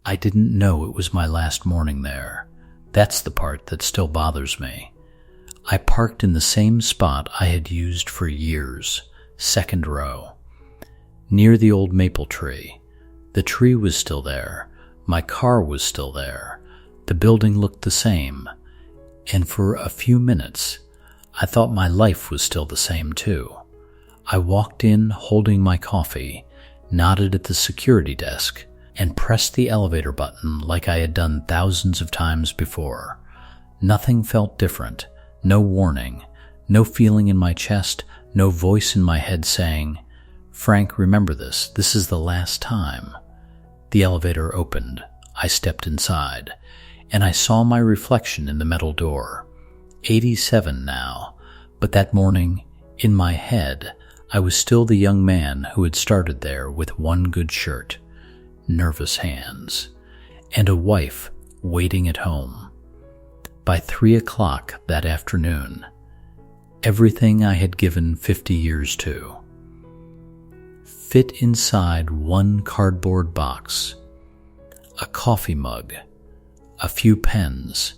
I didn't know it was my last morning there. That's the part that still bothers me. I parked in the same spot I had used for years, second row, near the old maple tree. The tree was still there. My car was still there. The building looked the same. And for a few minutes, I thought my life was still the same too. I walked in holding my coffee, nodded at the security desk, and pressed the elevator button like I had done thousands of times before. Nothing felt different, no warning, no feeling in my chest, no voice in my head saying, "Frank, remember this is the last time." The elevator opened. I stepped inside, and I saw my reflection in the metal door. 87 now, but that morning, in my head, I was still the young man who had started there with one good shirt, nervous hands, and a wife waiting at home. By 3 o'clock that afternoon, everything I had given 50 years to fit inside one cardboard box: a coffee mug, a few pens,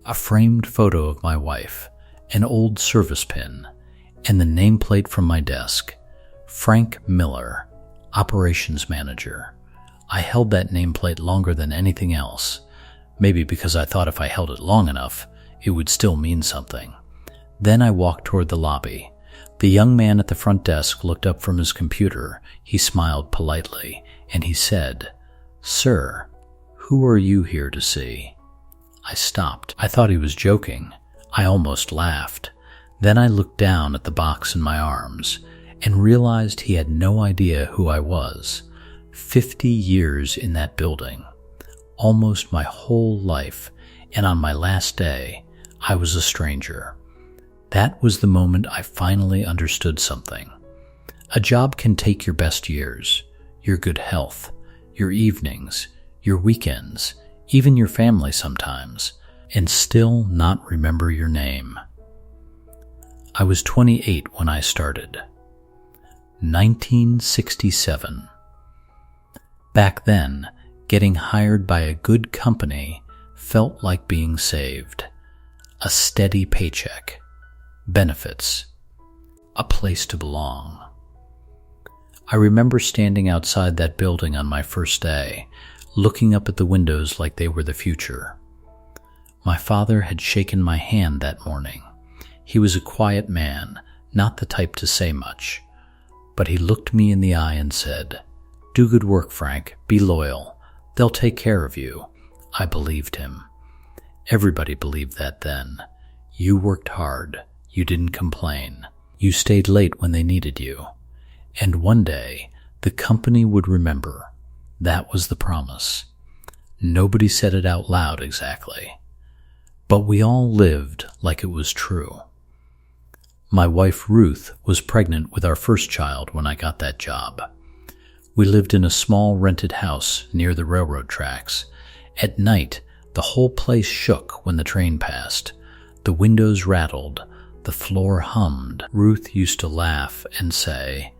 a framed photo of my wife, an old service pin, and the nameplate from my desk, Frank Miller, Operations Manager. I held that nameplate longer than anything else, maybe because I thought if I held it long enough, it would still mean something. Then I walked toward the lobby. The young man at the front desk looked up from his computer. He smiled politely, and he said, "Sir, who are you here to see?" I stopped. I thought he was joking. I almost laughed. Then I looked down at the box in my arms and realized he had no idea who I was. 50 years in that building, almost my whole life, and on my last day, I was a stranger. That was the moment I finally understood something. A job can take your best years, your good health, your evenings, your weekends, even your family sometimes, and still not remember your name. I was 28 when I started. 1967. Back then, getting hired by a good company felt like being saved. A steady paycheck, benefits, a place to belong. I remember standing outside that building on my first day, looking up at the windows like they were the future. My father had shaken my hand that morning. He was a quiet man, not the type to say much, but he looked me in the eye and said, "Do good work, Frank. Be loyal. They'll take care of you." I believed him. Everybody believed that then. You worked hard. You didn't complain. You stayed late when they needed you. And one day, the company would remember. That was the promise. Nobody said it out loud exactly, but we all lived like it was true. My wife Ruth was pregnant with our first child when I got that job. We lived in a small rented house near the railroad tracks. At night, the whole place shook when the train passed. The windows rattled, the floor hummed. Ruth used to laugh and say,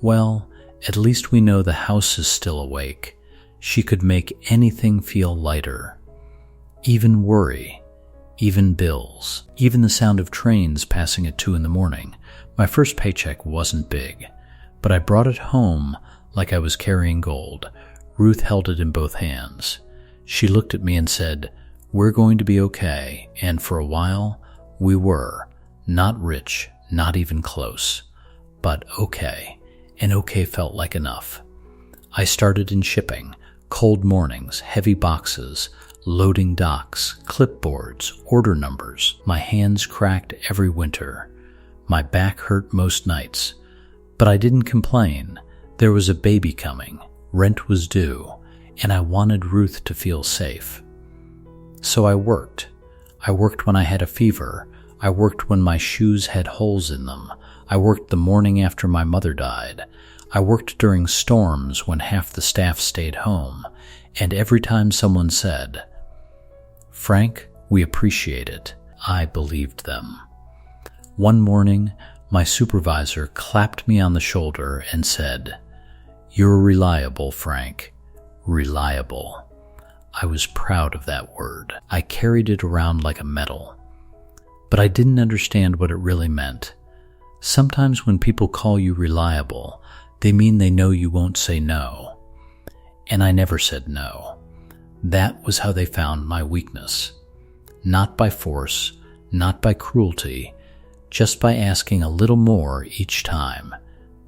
"Well, at least we know the house is still awake." She could make anything feel lighter. Even worry, even bills, even the sound of trains passing at 2 a.m. My first paycheck wasn't big, but I brought it home like I was carrying gold. Ruth held it in both hands. She looked at me and said, "We're going to be okay," and for a while, we were. Not rich, not even close, but okay, and okay felt like enough. I started in shipping, cold mornings, heavy boxes, loading docks, clipboards, order numbers. My hands cracked every winter. My back hurt most nights, but I didn't complain. There was a baby coming, rent was due, and I wanted Ruth to feel safe. So I worked. I worked when I had a fever. I worked when my shoes had holes in them. I worked the morning after my mother died. I worked during storms when half the staff stayed home. And every time someone said, "Frank, we appreciate it," I believed them. One morning, my supervisor clapped me on the shoulder and said, "You're reliable, Frank. Reliable." I was proud of that word. I carried it around like a medal. But I didn't understand what it really meant. Sometimes when people call you reliable, they mean they know you won't say no. And I never said no. That was how they found my weakness. Not by force, not by cruelty, just by asking a little more each time.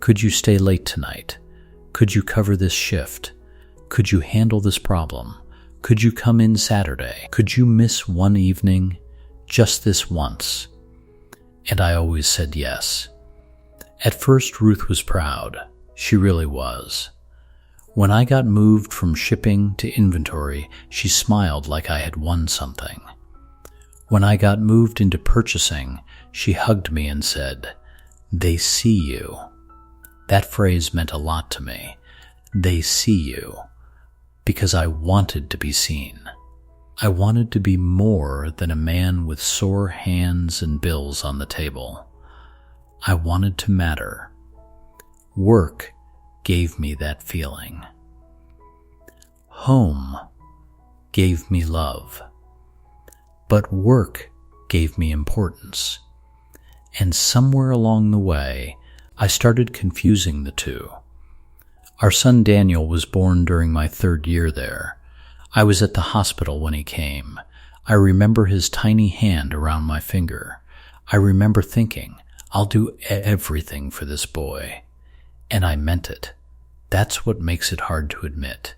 Could you stay late tonight? Could you cover this shift? Could you handle this problem? Could you come in Saturday? Could you miss one evening? Just this once. And I always said yes. At first, Ruth was proud. She really was. When I got moved from shipping to inventory, she smiled like I had won something. When I got moved into purchasing, she hugged me and said, "They see you." That phrase meant a lot to me. They see you. Because I wanted to be seen. I wanted to be more than a man with sore hands and bills on the table. I wanted to matter. Work gave me that feeling. Home gave me love. But work gave me importance. And somewhere along the way, I started confusing the two. Our son Daniel was born during my 3rd year there. I was at the hospital when he came. I remember his tiny hand around my finger. I remember thinking, I'll do everything for this boy. And I meant it. That's what makes it hard to admit.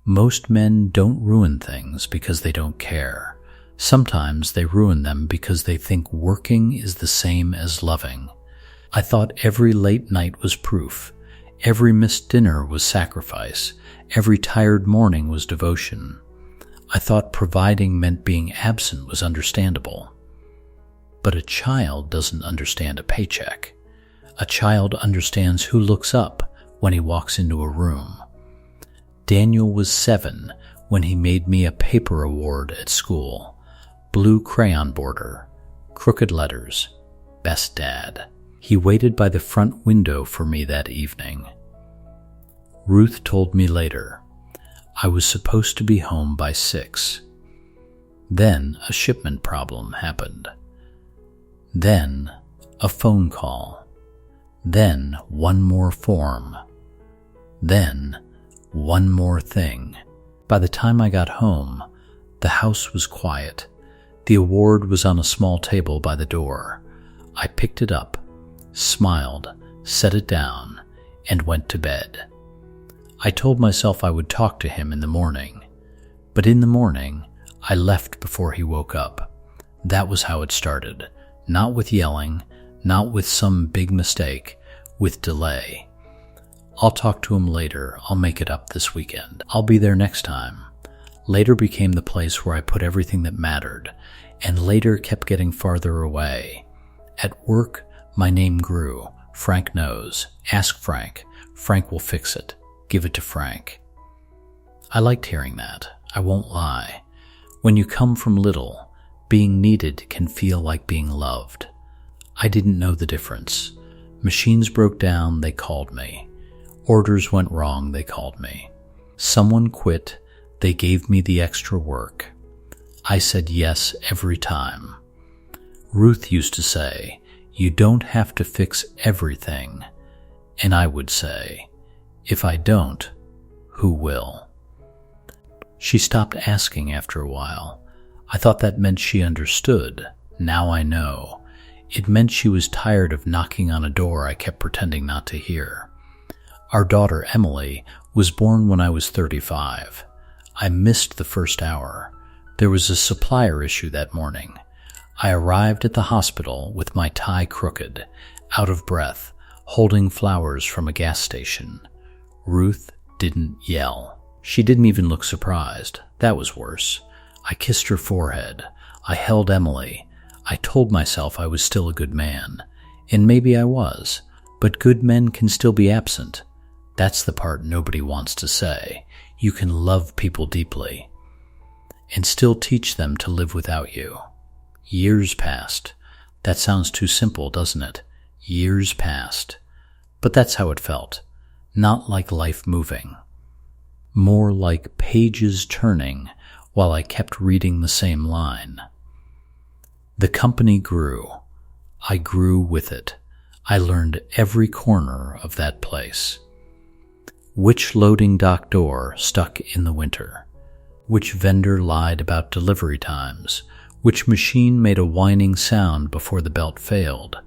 Most men don't ruin things because they don't care. Sometimes they ruin them because they think working is the same as loving. I thought every late night was proof. Every missed dinner was sacrifice. Every tired morning was devotion. I thought providing meant being absent was understandable. But a child doesn't understand a paycheck. A child understands who looks up when he walks into a room. Daniel was 7 when he made me a paper award at school. Blue crayon border, crooked letters, best dad. He waited by the front window for me that evening. Ruth told me later, I was supposed to be home by 6. Then a shipment problem happened. Then a phone call. Then one more form. Then one more thing. By the time I got home, the house was quiet. The award was on a small table by the door. I picked it up, smiled, set it down, and went to bed. I told myself I would talk to him in the morning, but in the morning, I left before he woke up. That was how it started. Not with yelling, not with some big mistake, with delay. I'll talk to him later. I'll make it up this weekend. I'll be there next time. Later became the place where I put everything that mattered, and later kept getting farther away. At work, my name grew. Frank knows. Ask Frank. Frank will fix it. Give it to Frank. I liked hearing that. I won't lie. When you come from little, being needed can feel like being loved. I didn't know the difference. Machines broke down, they called me. Orders went wrong, they called me. Someone quit, they gave me the extra work. I said yes every time. Ruth used to say, you don't have to fix everything. And I would say, if I don't, who will? She stopped asking after a while. I thought that meant she understood. Now I know. It meant she was tired of knocking on a door I kept pretending not to hear. Our daughter, Emily, was born when I was 35. I missed the first hour. There was a supplier issue that morning. I arrived at the hospital with my tie crooked, out of breath, holding flowers from a gas station. Ruth didn't yell. She didn't even look surprised. That was worse. I kissed her forehead. I held Emily. I told myself I was still a good man. And maybe I was. But good men can still be absent. That's the part nobody wants to say. You can love people deeply and still teach them to live without you. Years passed. That sounds too simple, doesn't it? Years passed. But that's how it felt. Not like life moving. more like pages turning while I kept reading the same line. The company grew. I grew with it. I learned every corner of that place. Which loading dock door stuck in the winter? Which vendor lied about delivery times? Which machine made a whining sound before the belt failed?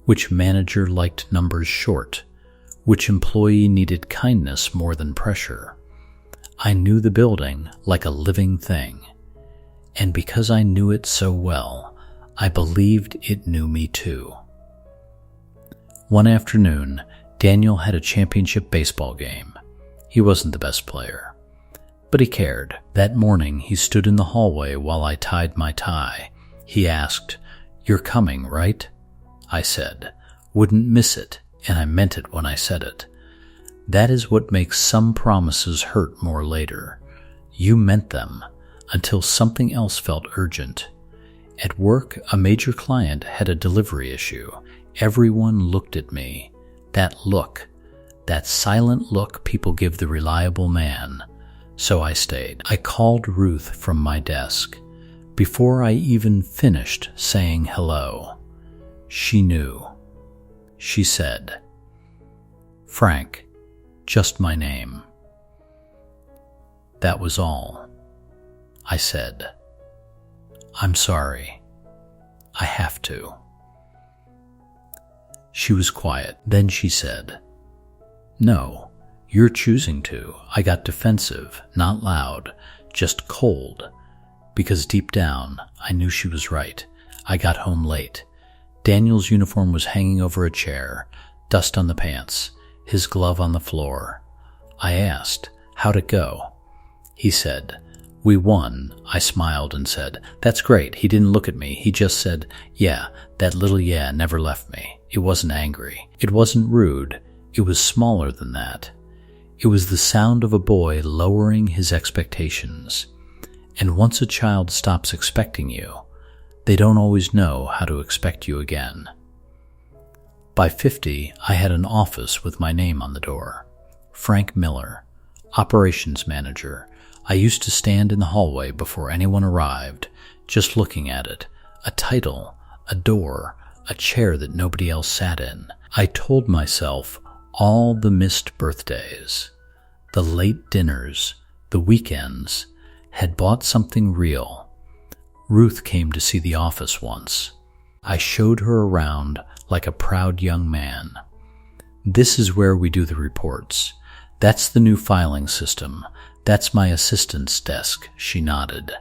Which manager liked numbers short? Which employee needed kindness more than pressure? I knew the building like a living thing, and because I knew it so well, I believed it knew me too. One afternoon, Daniel had a championship baseball game. He wasn't the best player, but he cared. That morning, he stood in the hallway while I tied my tie. He asked, "You're coming, right?" I said, "Wouldn't miss it," and I meant it when I said it. That is what makes some promises hurt more later. You meant them until something else felt urgent. At work, a major client had a delivery issue. Everyone looked at me. That look, that silent look people give the reliable man. So I stayed. I called Ruth from my desk. Before I even finished saying hello, she knew. She said, "Frank, just my name." That was all. I said, "I'm sorry. I have to." She was quiet. Then she said, "No, you're choosing to." I got defensive, not loud, just cold, because deep down I knew she was right. I got home late. Daniel's uniform was hanging over a chair, dust on the pants, his glove on the floor. I asked, "How'd it go?" He said, "We won." I smiled and said, "That's great." He didn't look at me. He just said, "Yeah, that little yeah never left me." It wasn't angry. It wasn't rude. It was smaller than that. It was the sound of a boy lowering his expectations. And once a child stops expecting you, they don't always know how to expect you again. By 50, I had an office with my name on the door. Frank Miller, operations manager. I used to stand in the hallway before anyone arrived, just looking at it. A title, a door, a chair that nobody else sat in. I told myself all the missed birthdays, the late dinners, the weekends, had bought something real. Ruth came to see the office once. I showed her around like a proud young man. "This is where we do the reports. That's the new filing system. That's my assistant's desk," she nodded.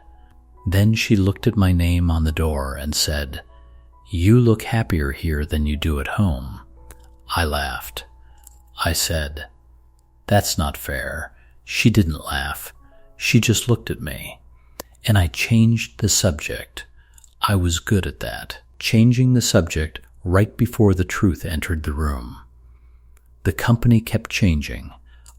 Then she looked at my name on the door and said, "You look happier here than you do at home." I laughed. I said, "That's not fair." She didn't laugh. She just looked at me. And I changed the subject. I was good at that, changing the subject right before the truth entered the room. The company kept changing.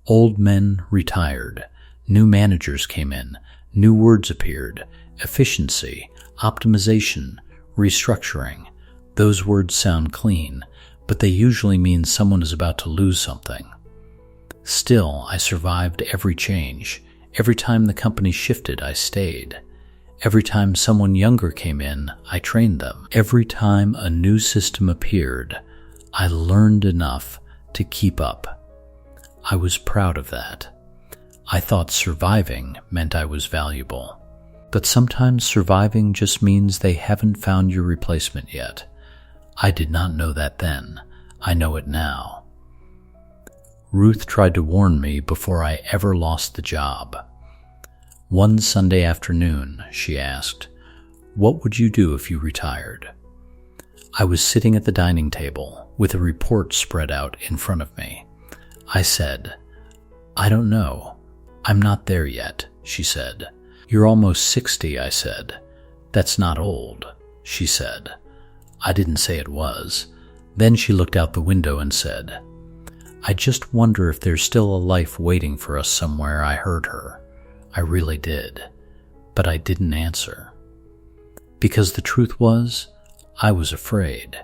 Old men retired. New managers came in. New words appeared. Efficiency, optimization, restructuring. Those words sound clean, but they usually mean someone is about to lose something. Still, I survived every change. Every time the company shifted, I stayed. Every time someone younger came in, I trained them. Every time a new system appeared, I learned enough to keep up. I was proud of that. I thought surviving meant I was valuable. But sometimes surviving just means they haven't found your replacement yet. I did not know that then. I know it now. Ruth tried to warn me before I ever lost the job. One Sunday afternoon, she asked, "What would you do if you retired?" I was sitting at the dining table with a report spread out in front of me. I said, "I don't know. I'm not there yet," she said. "You're almost 60, I said. "That's not old," she said. I didn't say it was. Then she looked out the window and said, "I just wonder if there's still a life waiting for us somewhere." I heard her. I really did. But I didn't answer. Because the truth was, I was afraid.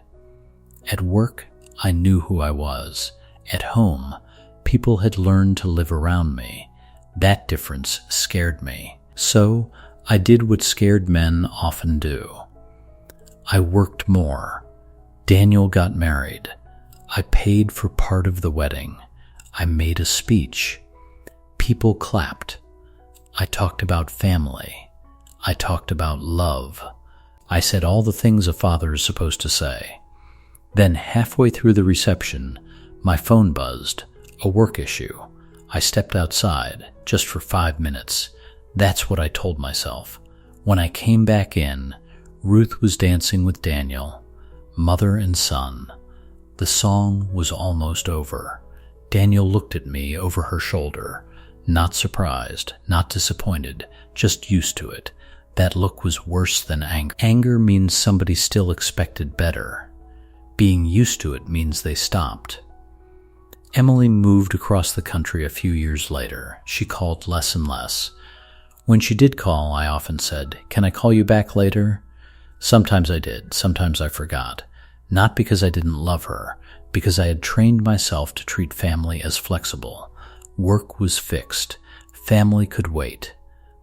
At work, I knew who I was. At home, people had learned to live around me. That difference scared me. So I did what scared men often do. I worked more. Daniel got married. I paid for part of the wedding. I made a speech. People clapped. I talked about family. I talked about love. I said all the things a father is supposed to say. Then halfway through the reception, my phone buzzed, a work issue. I stepped outside, just for 5 minutes. That's what I told myself. When I came back in, Ruth was dancing with Daniel, mother and son. The song was almost over. Daniel looked at me over her shoulder, not surprised, not disappointed, just used to it. That look was worse than anger. Anger means somebody still expected better. Being used to it means they stopped. Emily moved across the country a few years later. She called less and less. When she did call, I often said, "Can I call you back later?" Sometimes I did, sometimes I forgot. Not because I didn't love her, because I had trained myself to treat family as flexible. Work was fixed. Family could wait.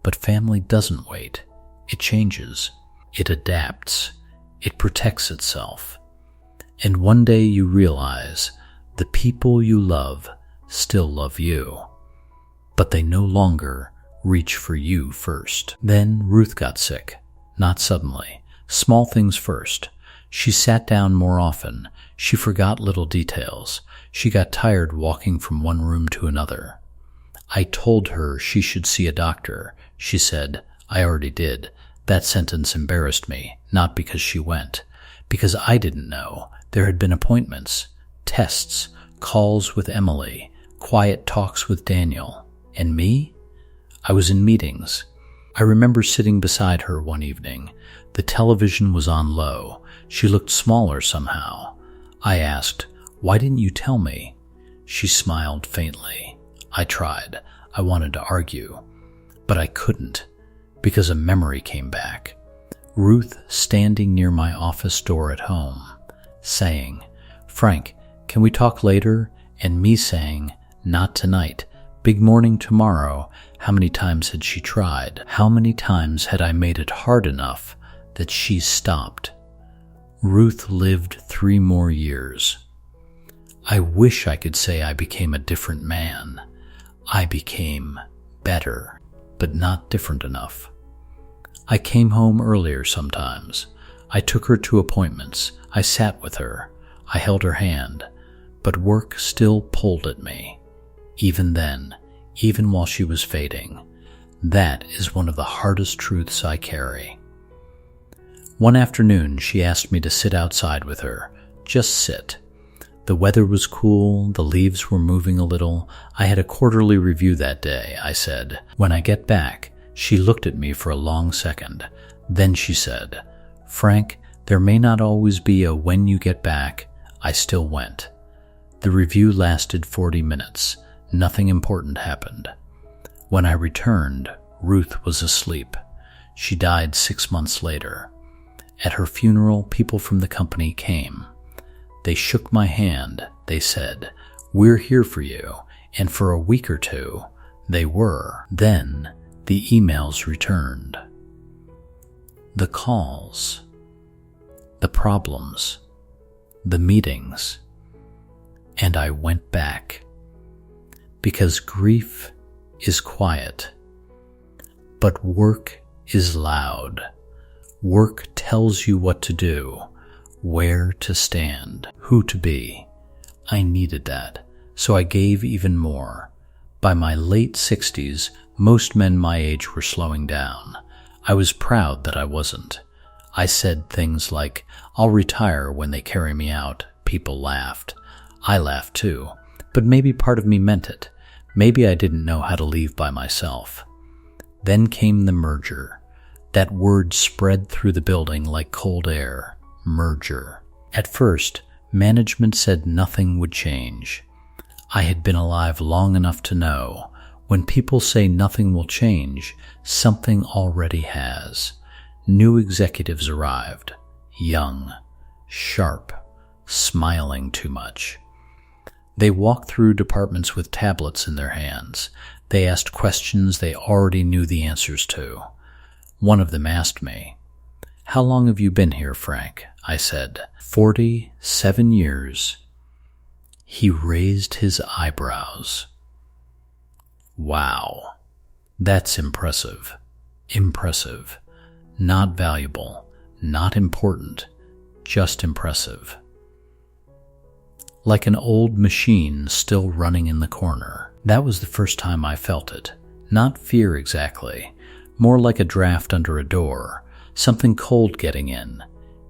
But family doesn't wait. It changes. It adapts. It protects itself. And one day you realize the people you love still love you, but they no longer reach for you first. Then Ruth got sick. Not suddenly. Small things first. She sat down more often. She forgot little details. She got tired walking from one room to another. I told her she should see a doctor. She said, "I already did." That sentence embarrassed me, not because she went. Because I didn't know. There had been appointments, tests, calls with Emily, quiet talks with Daniel. And me? I was in meetings. I remember sitting beside her one evening. The television was on low. She looked smaller somehow. I asked, "Why didn't you tell me?" She smiled faintly. I tried. I wanted to argue. But I couldn't, because a memory came back. Ruth standing near my office door at home, saying, "Frank, can we talk later?" And me saying, "Not tonight. Big morning tomorrow." How many times had she tried? How many times had I made it hard enough that she stopped? Ruth lived 3 more years. I wish I could say I became a different man. I became better, but not different enough. I came home earlier sometimes. I took her to appointments. I sat with her. I held her hand. But work still pulled at me. Even then, even while she was fading. That is one of the hardest truths I carry. One afternoon, she asked me to sit outside with her. Just sit. The weather was cool, the leaves were moving a little. I had a quarterly review that day, I said. When I get back, she looked at me for a long second. Then she said, "Frank, there may not always be a when you get back." I still went. The review lasted 40 minutes. Nothing important happened. When I returned, Ruth was asleep. She died 6 months later. At her funeral, people from the company came. They shook my hand. They said, "We're here for you." And for a week or two, they were. Then the emails returned. The calls. The problems. The meetings. And I went back. Because grief is quiet, but work is loud. Work tells you what to do, where to stand, who to be. I needed that, so I gave even more. By my late 60s, most men my age were slowing down. I was proud that I wasn't. I said things like, "I'll retire when they carry me out." People laughed. I laughed too. But maybe part of me meant it. Maybe I didn't know how to leave by myself. Then came the merger. That word spread through the building like cold air. Merger. At first, management said nothing would change. I had been alive long enough to know, when people say nothing will change, something already has. New executives arrived. Young. Sharp. Smiling too much. They walked through departments with tablets in their hands. They asked questions they already knew the answers to. One of them asked me, "How long have you been here, Frank?" I said, 47 years. He raised his eyebrows. Wow, that's impressive. Impressive. Not valuable, not important, just impressive. Like an old machine still running in the corner. That was the first time I felt it. Not fear exactly, more like a draft under a door, something cold getting in.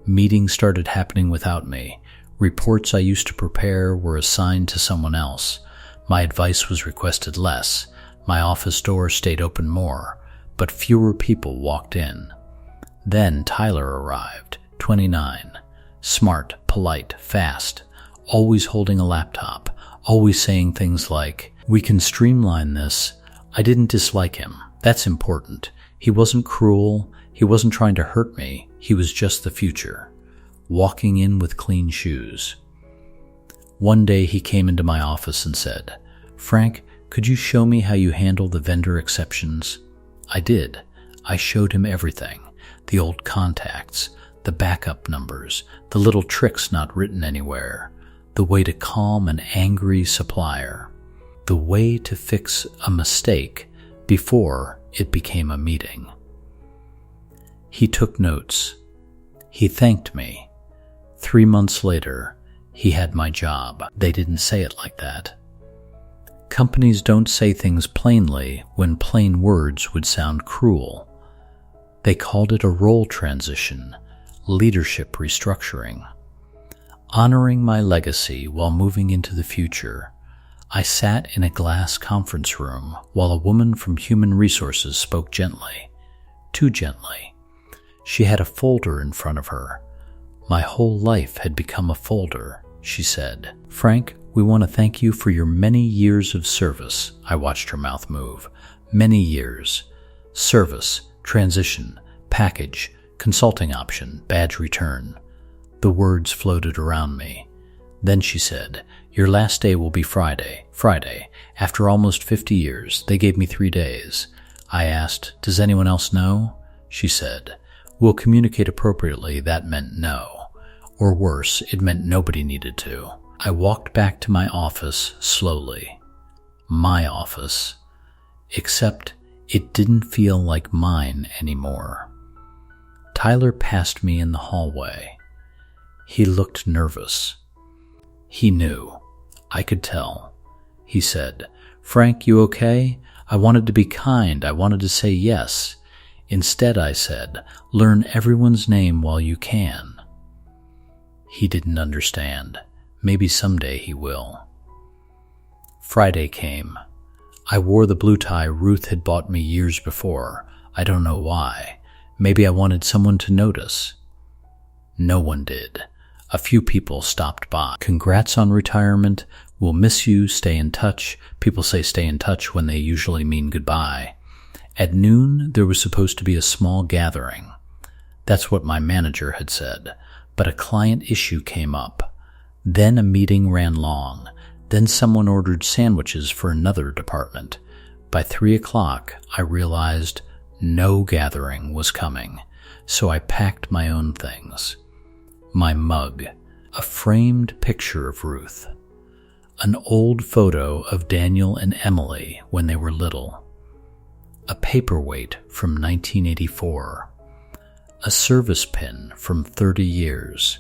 Meetings started happening without me. Reports I used to prepare were assigned to someone else. My advice was requested less. My office door stayed open more, but fewer people walked in. Then Tyler arrived, 29. Smart, polite, fast, always holding a laptop, always saying things like, "We can streamline this." I didn't dislike him. That's important. He wasn't cruel. He wasn't trying to hurt me. He was just the future. Walking in with clean shoes. One day he came into my office and said, "Frank, could you show me how you handle the vendor exceptions?" I did. I showed him everything. The old contacts, the backup numbers, the little tricks not written anywhere, the way to calm an angry supplier, the way to fix a mistake before it became a meeting. He took notes. He thanked me. 3 months later, he had my job. They didn't say it like that. Companies don't say things plainly when plain words would sound cruel. They called it a role transition, leadership restructuring. Honoring my legacy while moving into the future, I sat in a glass conference room while a woman from Human Resources spoke gently, too gently. She had a folder in front of her. My whole life had become a folder, she said. "Frank, we want to thank you for your many years of service." I watched her mouth move. Many years. Service, transition, package, consulting option, badge return. The words floated around me. Then she said, "Your last day will be Friday. Friday. After almost 50 years, they gave me 3 days. I asked, 'Does anyone else know?' She said, 'We'll communicate appropriately.' That meant no. Or worse, it meant nobody needed to. I walked back to my office slowly. My office. Except it didn't feel like mine anymore. Tyler passed me in the hallway. He looked nervous. He knew. I could tell. He said, "Frank, you okay? I wanted to be kind. I wanted to say yes. Instead, I said, learn everyone's name while you can." He didn't understand. Maybe someday he will. Friday came. I wore the blue tie Ruth had bought me years before. I don't know why. Maybe I wanted someone to notice. No one did. A few people stopped by. "Congrats on retirement. We'll miss you. Stay in touch." People say stay in touch when they usually mean goodbye. At noon, there was supposed to be a small gathering. That's what my manager had said. But a client issue came up. Then a meeting ran long. Then someone ordered sandwiches for another department. By 3 o'clock, I realized no gathering was coming, so I packed my own things. My mug, a framed picture of Ruth, an old photo of Daniel and Emily when they were little, a paperweight from 1984, a service pin from 30 years.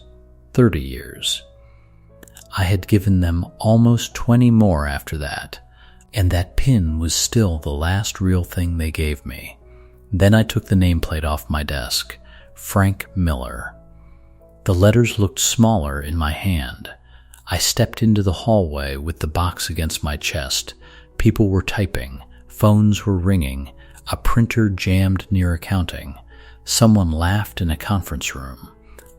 I had given them almost 20 more after that, and that pin was still the last real thing they gave me. Then I took the nameplate off my desk, Frank Miller. The letters looked smaller in my hand. I stepped into the hallway with the box against my chest. People were typing, phones were ringing, a printer jammed near accounting. Someone laughed in a conference room.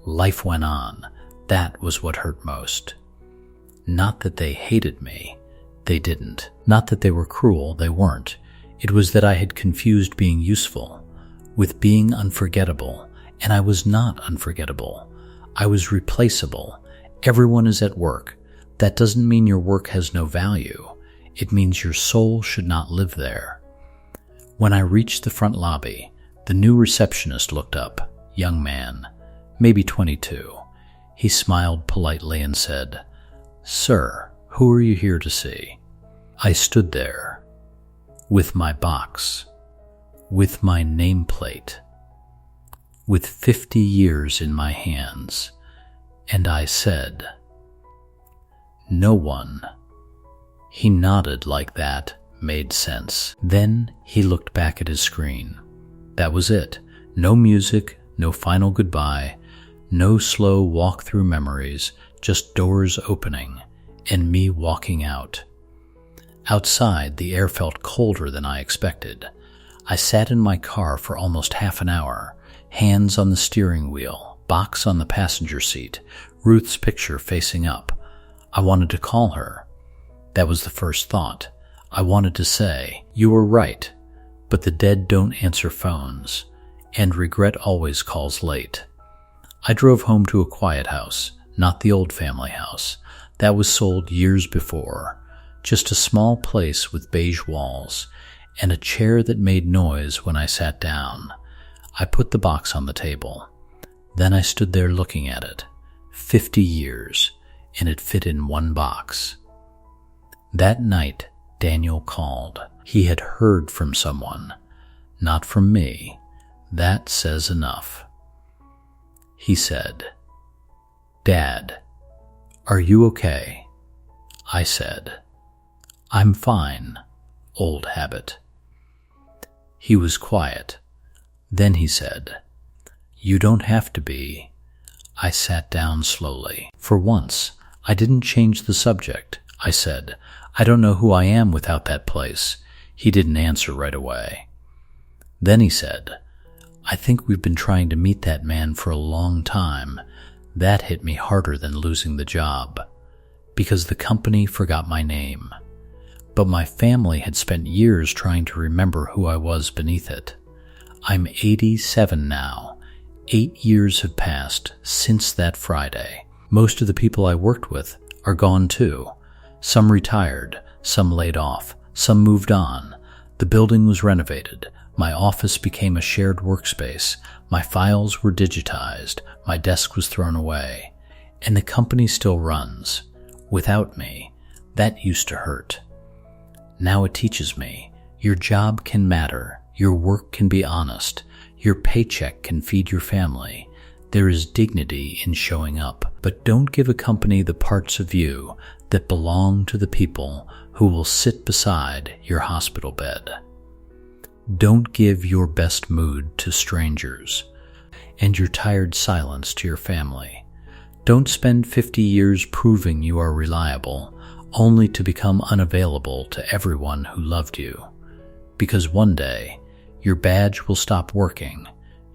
Life went on. That was what hurt most. Not that they hated me. They didn't. Not that they were cruel. They weren't. It was that I had confused being useful with being unforgettable, and I was not unforgettable. I was replaceable. Everyone is at work. That doesn't mean your work has no value. It means your soul should not live there. When I reached the front lobby, the new receptionist looked up, young man, maybe 22. He smiled politely and said, "Sir, who are you here to see?" I stood there, with my box, with my nameplate, with 50 years in my hands, and I said, "No one." He nodded like that made sense. Then he looked back at his screen. That was it. No music, no final goodbye, no slow walk through memories, just doors opening and me walking out. Outside, the air felt colder than I expected. I sat in my car for almost half an hour, hands on the steering wheel, box on the passenger seat, Ruth's picture facing up. I wanted to call her. That was the first thought. I wanted to say, "You were right, but the dead don't answer phones, and regret always calls late." I drove home to a quiet house, not the old family house. That was sold years before. Just a small place with beige walls, and a chair that made noise when I sat down. I put the box on the table. Then I stood there looking at it. 50 years, and it fit in one box. That night, Daniel called. He had heard from someone, not from me. That says enough. He said, "Dad, are you okay?" I said, "I'm fine." Old habit. He was quiet. Then he said, "You don't have to be." I sat down slowly. For once, I didn't change the subject. I said, "I don't know who I am without that place." He didn't answer right away. Then he said, "I think we've been trying to meet that man for a long time." That hit me harder than losing the job, because the company forgot my name. But my family had spent years trying to remember who I was beneath it. I'm 87 now. 8 years have passed since that Friday. Most of the people I worked with are gone too. Some retired, some laid off, some moved on. The building was renovated. My office became a shared workspace. My files were digitized. My desk was thrown away. And the company still runs. Without me, that used to hurt. Now it teaches me, your job can matter. Your work can be honest. Your paycheck can feed your family. There is dignity in showing up. But don't give a company the parts of you that belong to the people who will sit beside your hospital bed. Don't give your best mood to strangers and your tired silence to your family. Don't spend 50 years proving you are reliable only to become unavailable to everyone who loved you. Because one day, your badge will stop working,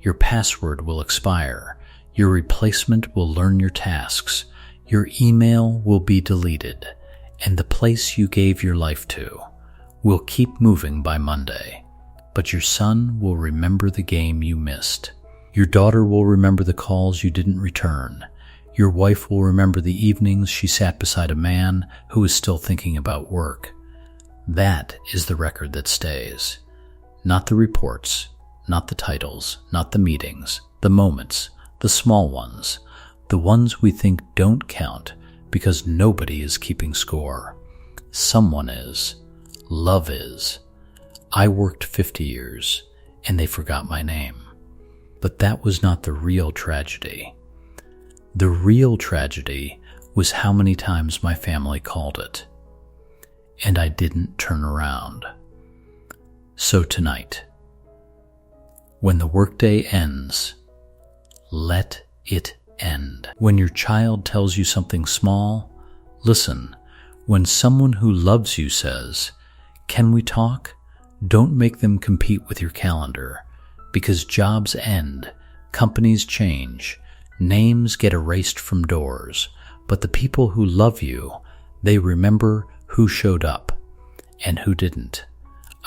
your password will expire, your replacement will learn your tasks, your email will be deleted, and the place you gave your life to will keep moving by Monday. But your son will remember the game you missed. Your daughter will remember the calls you didn't return. Your wife will remember the evenings she sat beside a man who was still thinking about work. That is the record that stays. Not the reports, not the titles, not the meetings, the moments, the small ones, the ones we think don't count because nobody is keeping score. Someone is. Love is. I worked 50 years, and they forgot my name. But that was not the real tragedy. The real tragedy was how many times my family called it, and I didn't turn around. So tonight, when the workday ends, let it end. When your child tells you something small, listen. When someone who loves you says, "Can we talk?" Don't make them compete with your calendar, because jobs end, companies change, names get erased from doors, but the people who love you, they remember who showed up and who didn't.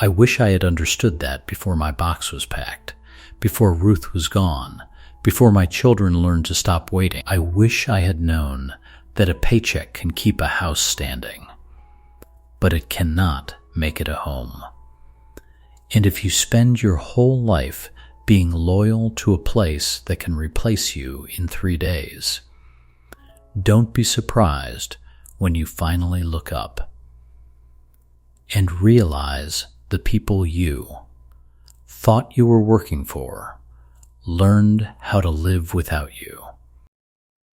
I wish I had understood that before my box was packed, before Ruth was gone, before my children learned to stop waiting. I wish I had known that a paycheck can keep a house standing. but it cannot make it a home. And if you spend your whole life being loyal to a place that can replace you in 3 days, don't be surprised when you finally look up and realize the people you thought you were working for learned how to live without you.